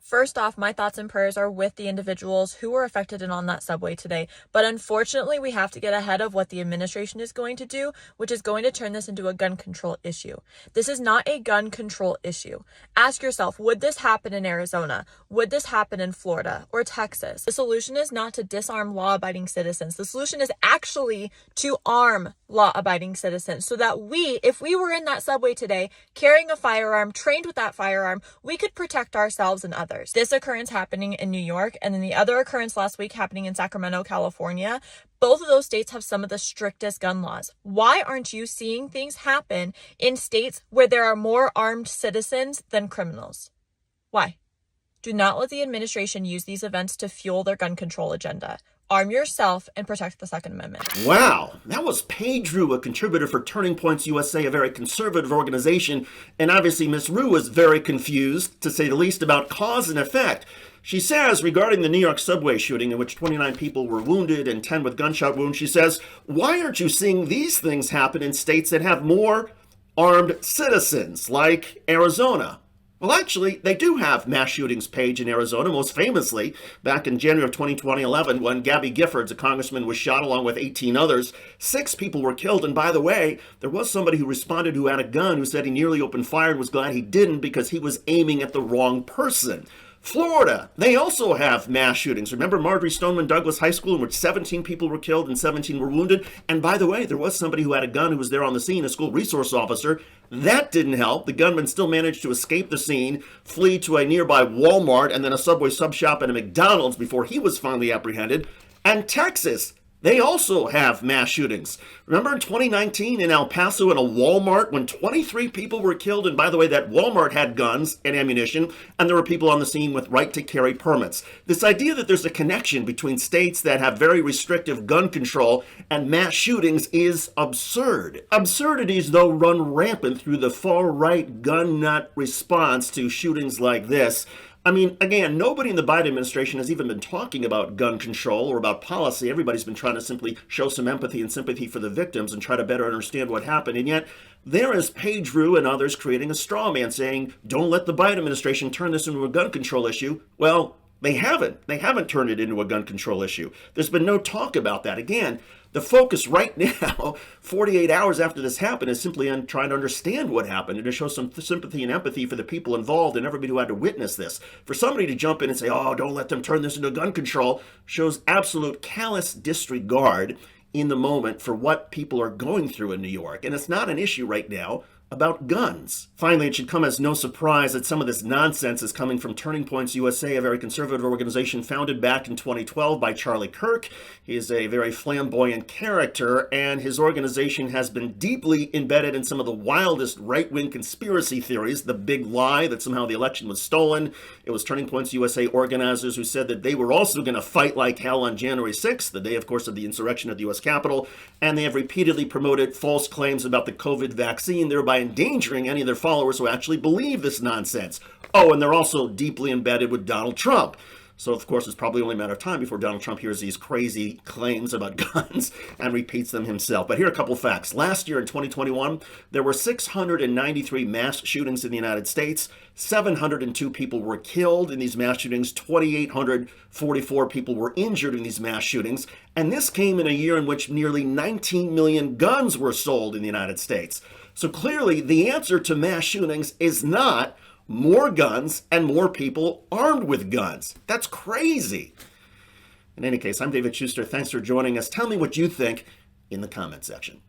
First off, my thoughts and prayers are with the individuals who were affected and on that subway today. But unfortunately, we have to get ahead of what the administration is going to do, which is going to turn this into a gun control issue. This is not a gun control issue. Ask yourself, would this happen in Arizona? Would this happen in Florida or Texas? The solution is not to disarm law-abiding citizens. The solution is actually to arm law-abiding citizens so that if we were in that subway today, carrying a firearm, trained with that firearm, we could protect ourselves and others. This occurrence happening in New York, and then the other occurrence last week happening in Sacramento, California. Both of those states have some of the strictest gun laws. Why aren't you seeing things happen in states where there are more armed citizens than criminals? Why? Do not let the administration use these events to fuel their gun control agenda. Arm yourself and protect the Second Amendment. Wow, that was Paige Roux, a contributor for Turning Points USA, a very conservative organization. And obviously, Ms. Roux was very confused, to say the least, about cause and effect. She says, regarding the New York subway shooting, in which 29 people were wounded and 10 with gunshot wounds, she says, why aren't you seeing these things happen in states that have more armed citizens, like Arizona? Well, actually, they do have mass shootings, Paige, in Arizona, most famously back in January of 2011 when Gabby Giffords, a congressman, was shot along with 18 others. 6 people were killed. And by the way, there was somebody who responded who had a gun who said he nearly opened fire and was glad he didn't because he was aiming at the wrong person. Florida, they also have mass shootings. Remember Marjorie Stoneman Douglas High School, in which 17 people were killed and 17 were wounded? And by the way, there was somebody who had a gun who was there on the scene, a school resource officer. That didn't help. The gunman still managed to escape the scene, flee to a nearby Walmart and then a Subway sub shop and a McDonald's before he was finally apprehended. And Texas, they also have mass shootings. Remember in 2019 in El Paso in a Walmart when 23 people were killed? And by the way, that Walmart had guns and ammunition, and there were people on the scene with right-to-carry permits. This idea that there's a connection between states that have very restrictive gun control and mass shootings is absurd. Absurdities, though, run rampant through the far-right gun nut response to shootings like this. I mean, again, nobody in the Biden administration has even been talking about gun control or about policy. Everybody's been trying to simply show some empathy and sympathy for the victims and try to better understand what happened. And yet, there is Paige Roux and others creating a straw man saying, don't let the Biden administration turn this into a gun control issue. Well, they haven't. They haven't turned it into a gun control issue. There's been no talk about that. Again, the focus right now, 48 hours after this happened, is simply on trying to understand what happened and to show some sympathy and empathy for the people involved and everybody who had to witness this. For somebody to jump in and say, oh, don't let them turn this into gun control, shows absolute callous disregard in the moment for what people are going through in New York. And it's not an issue right now about guns. Finally, it should come as no surprise that some of this nonsense is coming from Turning Points USA, a very conservative organization founded back in 2012 by Charlie Kirk. He is a very flamboyant character, and his organization has been deeply embedded in some of the wildest right-wing conspiracy theories. The big lie that somehow the election was stolen. It was Turning Points USA organizers who said that they were also going to fight like hell on January 6th, the day, of course, of the insurrection at the U.S. Capitol, and they have repeatedly promoted false claims about the COVID vaccine, thereby endangering any of their followers who actually believe this nonsense. Oh, and they're also deeply embedded with Donald Trump. So, of course, it's probably only a matter of time before Donald Trump hears these crazy claims about guns and repeats them himself. But here are a couple facts. Last year in 2021, there were 693 mass shootings in the United States. 702 people were killed in these mass shootings. 2,844 people were injured in these mass shootings. And this came in a year in which nearly 19 million guns were sold in the United States. So clearly, the answer to mass shootings is not more guns and more people armed with guns. That's crazy. In any case, I'm David Shuster. Thanks for joining us. Tell me what you think in the comment section.